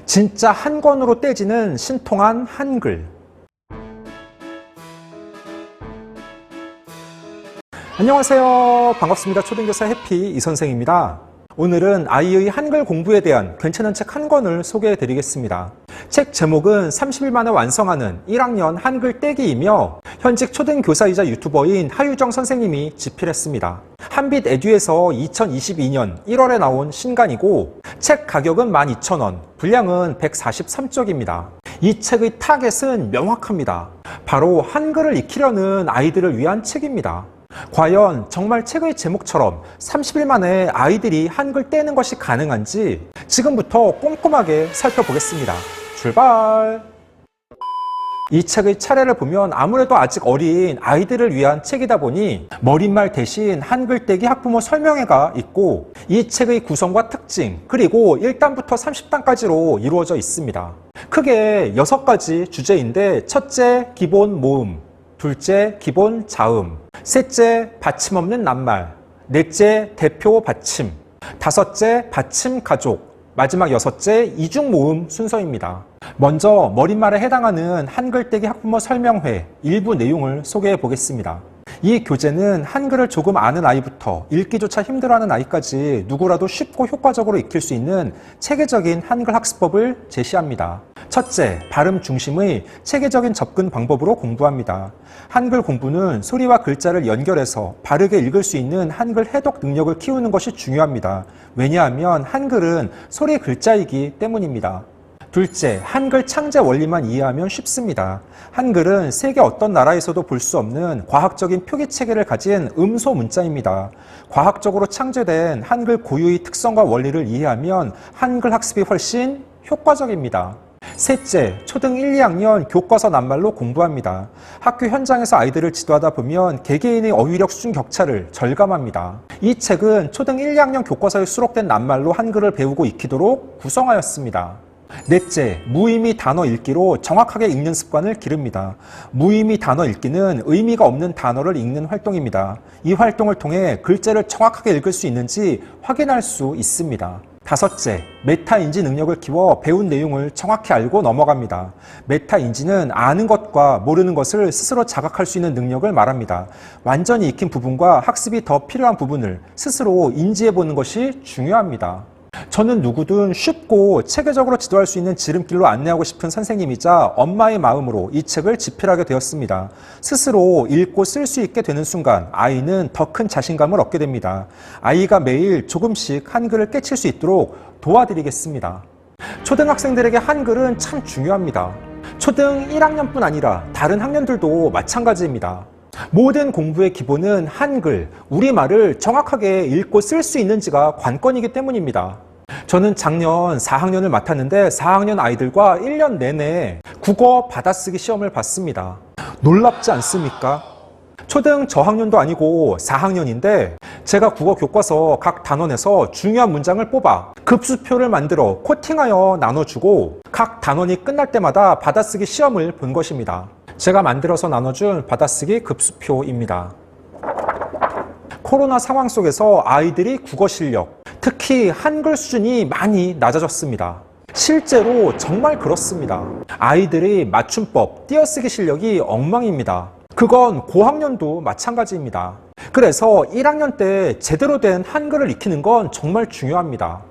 진짜 한 권으로 떼지는 신통한 한글. 안녕하세요. 반갑습니다. 초등교사 해피 이선생입니다. 오늘은 아이의 한글 공부에 대한 괜찮은 책 한 권을 소개해 드리겠습니다. 책 제목은 30일 만에 완성하는 1학년 한글 떼기이며 현직 초등교사이자 유튜버인 하유정 선생님이 집필했습니다. 한빛 에듀에서 2022년 1월에 나온 신간이고 책 가격은 12,000원, 분량은 143쪽입니다. 이 책의 타겟은 명확합니다. 바로 한글을 익히려는 아이들을 위한 책입니다. 과연 정말 책의 제목처럼 30일 만에 아이들이 한글 떼는 것이 가능한지 지금부터 꼼꼼하게 살펴보겠습니다. 출발! 이 책의 차례를 보면 아무래도 아직 어린 아이들을 위한 책이다 보니 머릿말 대신 한글 떼기 학부모 설명회가 있고 이 책의 구성과 특징 그리고 1단부터 30단까지로 이루어져 있습니다. 크게 6가지 주제인데 첫째, 기본 모음, 둘째, 기본 자음, 셋째, 받침 없는 낱말, 넷째, 대표 받침, 다섯째, 받침 가족, 마지막 여섯째, 이중 모음 순서입니다. 먼저 머릿말에 해당하는 한글 떼기 학부모 설명회 일부 내용을 소개해 보겠습니다. 이 교재는 한글을 조금 아는 아이부터 읽기조차 힘들어하는 아이까지 누구라도 쉽고 효과적으로 익힐 수 있는 체계적인 한글 학습법을 제시합니다. 첫째, 발음 중심의 체계적인 접근 방법으로 공부합니다. 한글 공부는 소리와 글자를 연결해서 바르게 읽을 수 있는 한글 해독 능력을 키우는 것이 중요합니다. 왜냐하면 한글은 소리 글자이기 때문입니다. 둘째, 한글 창제 원리만 이해하면 쉽습니다. 한글은 세계 어떤 나라에서도 볼 수 없는 과학적인 표기 체계를 가진 음소 문자입니다. 과학적으로 창제된 한글 고유의 특성과 원리를 이해하면 한글 학습이 훨씬 효과적입니다. 셋째, 초등 1, 2학년 교과서 낱말로 공부합니다. 학교 현장에서 아이들을 지도하다 보면 개개인의 어휘력 수준 격차를 절감합니다. 이 책은 초등 1, 2학년 교과서에 수록된 낱말로 한글을 배우고 익히도록 구성하였습니다. 넷째, 무의미 단어 읽기로 정확하게 읽는 습관을 기릅니다. 무의미 단어 읽기는 의미가 없는 단어를 읽는 활동입니다. 이 활동을 통해 글자를 정확하게 읽을 수 있는지 확인할 수 있습니다. 다섯째, 메타인지 능력을 키워 배운 내용을 정확히 알고 넘어갑니다. 메타인지는 아는 것과 모르는 것을 스스로 자각할 수 있는 능력을 말합니다. 완전히 익힌 부분과 학습이 더 필요한 부분을 스스로 인지해보는 것이 중요합니다. 저는 누구든 쉽고 체계적으로 지도할 수 있는 지름길로 안내하고 싶은 선생님이자 엄마의 마음으로 이 책을 집필하게 되었습니다. 스스로 읽고 쓸 수 있게 되는 순간 아이는 더 큰 자신감을 얻게 됩니다. 아이가 매일 조금씩 한글을 깨칠 수 있도록 도와드리겠습니다. 초등학생들에게 한글은 참 중요합니다. 초등 1학년뿐 아니라 다른 학년들도 마찬가지입니다. 모든 공부의 기본은 한글, 우리말을 정확하게 읽고 쓸 수 있는지가 관건이기 때문입니다. 저는 작년 4학년을 맡았는데 4학년 아이들과 1년 내내 국어 받아쓰기 시험을 봤습니다. 놀랍지 않습니까? 초등 저학년도 아니고 4학년인데 제가 국어 교과서 각 단원에서 중요한 문장을 뽑아 급수표를 만들어 코팅하여 나눠주고 각 단원이 끝날 때마다 받아쓰기 시험을 본 것입니다. 제가 만들어서 나눠준 받아쓰기 급수표입니다. 코로나 상황 속에서 아이들이 국어 실력, 특히 한글 수준이 많이 낮아졌습니다. 실제로 정말 그렇습니다. 아이들의 맞춤법, 띄어쓰기 실력이 엉망입니다. 그건 고학년도 마찬가지입니다. 그래서 1학년 때 제대로 된 한글을 익히는 건 정말 중요합니다.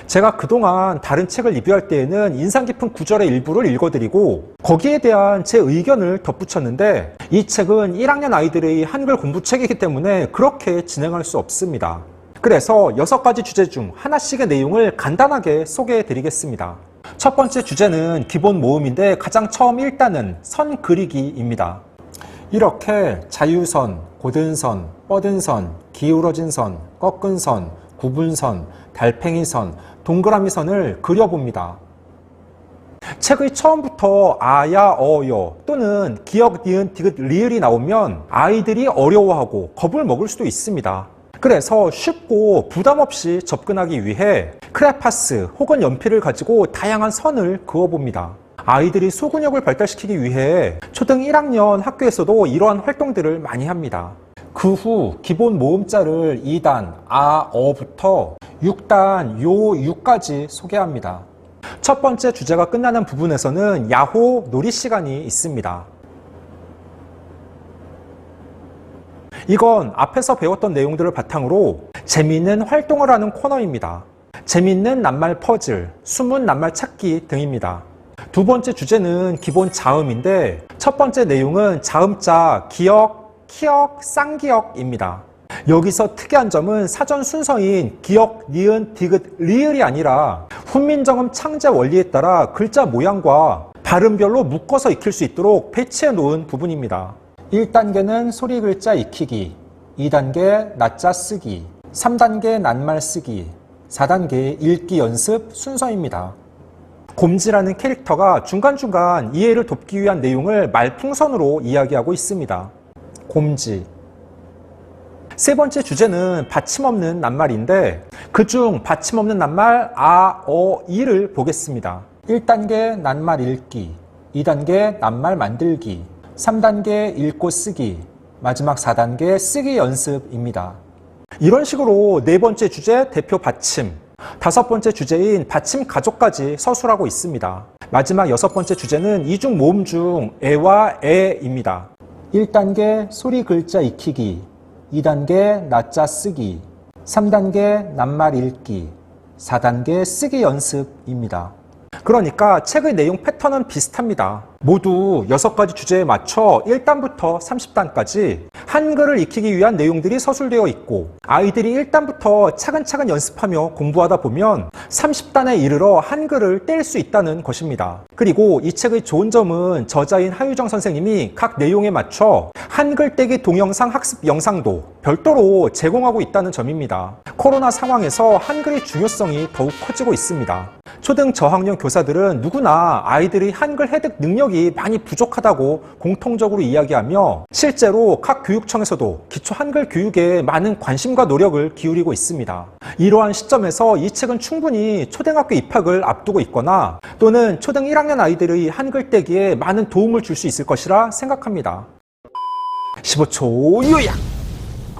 제가 그동안 다른 책을 리뷰할 때에는 인상 깊은 구절의 일부를 읽어드리고 거기에 대한 제 의견을 덧붙였는데 이 책은 1학년 아이들의 한글 공부책이기 때문에 그렇게 진행할 수 없습니다. 그래서 6가지 주제 중 하나씩의 내용을 간단하게 소개해 드리겠습니다. 첫 번째 주제는 기본 모음인데 가장 처음 1단은 선 그리기입니다. 이렇게 자유선, 고든선, 뻗은선, 기울어진 선, 꺾은 선, 구분선, 달팽이선, 동그라미선을 그려봅니다. 책의 처음부터 아야, 어여 또는 기역, 니은, 디귿, 리을이 나오면 아이들이 어려워하고 겁을 먹을 수도 있습니다. 그래서 쉽고 부담 없이 접근하기 위해 크레파스 혹은 연필을 가지고 다양한 선을 그어봅니다. 아이들이 소근육을 발달시키기 위해 초등 1학년 학교에서도 이러한 활동들을 많이 합니다. 그 후 기본 모음자를 2단 아, 어부터 6단 요 6까지 소개합니다. 첫 번째 주제가 끝나는 부분에서는 야호 놀이 시간이 있습니다. 이건 앞에서 배웠던 내용들을 바탕으로 재미있는 활동을 하는 코너입니다. 재미있는 낱말 퍼즐, 숨은 낱말 찾기 등입니다. 두 번째 주제는 기본 자음인데 첫 번째 내용은 자음자 기역, 키역, 쌍기역입니다. 여기서 특이한 점은 사전 순서인 기역, 니은, 디귿, 리을이 아니라 훈민정음 창제 원리에 따라 글자 모양과 발음별로 묶어서 익힐 수 있도록 배치해 놓은 부분입니다. 1단계는 소리 글자 익히기, 2단계 낮자 쓰기, 3단계 낱말 쓰기, 4단계 읽기 연습 순서입니다. 곰지라는 캐릭터가 중간중간 이해를 돕기 위한 내용을 말풍선으로 이야기하고 있습니다. 곰지. 세 번째 주제는 받침 없는 낱말인데 그중 받침 없는 낱말 아, 어, 이를 보겠습니다. 1단계 낱말 읽기, 2단계 낱말 만들기, 3단계 읽고 쓰기, 마지막 4단계 쓰기 연습입니다. 이런 식으로 네 번째 주제 대표 받침, 다섯 번째 주제인 받침 가족까지 서술하고 있습니다. 마지막 여섯 번째 주제는 이중 모음 중 에와 에입니다. 1단계 소리 글자 익히기, 2단계 낮자 쓰기, 3단계 낱말 읽기, 4단계 쓰기 연습입니다. 그러니까 책의 내용 패턴은 비슷합니다. 모두 6가지 주제에 맞춰 1단부터 30단까지 한글을 익히기 위한 내용들이 서술되어 있고 아이들이 1단부터 차근차근 연습하며 공부하다 보면 30단에 이르러 한글을 뗄 수 있다는 것입니다. 그리고 이 책의 좋은 점은 저자인 하유정 선생님이 각 내용에 맞춰 한글 떼기 동영상 학습 영상도 별도로 제공하고 있다는 점입니다. 코로나 상황에서 한글의 중요성이 더욱 커지고 있습니다. 초등 저학년 교사들은 누구나 아이들의 한글 획득 능력이 많이 부족하다고 공통적으로 이야기하며 실제로 각 교육청에서도 기초 한글 교육에 많은 관심과 노력을 기울이고 있습니다. 이러한 시점에서 이 책은 충분히 초등학교 입학을 앞두고 있거나 또는 초등 1학년 아이들의 한글 떼기에 많은 도움을 줄 수 있을 것이라 생각합니다. 15초 요약!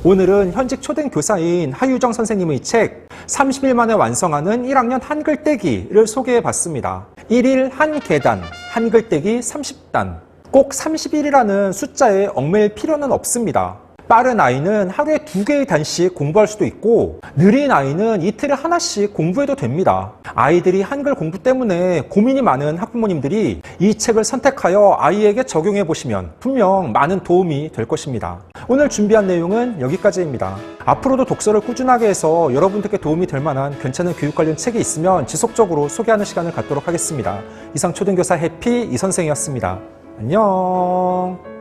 오늘은 현직 초등교사인 하유정 선생님의 책 30일 만에 완성하는 1학년 한글 떼기를 소개해 봤습니다. 1일 한 계단, 한글 떼기 30단. 꼭 30일이라는 숫자에 얽매일 필요는 없습니다. 빠른 아이는 하루에 2개의 단씩 공부할 수도 있고 느린 아이는 이틀에 하나씩 공부해도 됩니다. 아이들이 한글 공부 때문에 고민이 많은 학부모님들이 이 책을 선택하여 아이에게 적용해 보시면 분명 많은 도움이 될 것입니다. 오늘 준비한 내용은 여기까지입니다. 앞으로도 독서를 꾸준하게 해서 여러분들께 도움이 될 만한 괜찮은 교육 관련 책이 있으면 지속적으로 소개하는 시간을 갖도록 하겠습니다. 이상 초등교사 해피 이선생이었습니다. 안녕.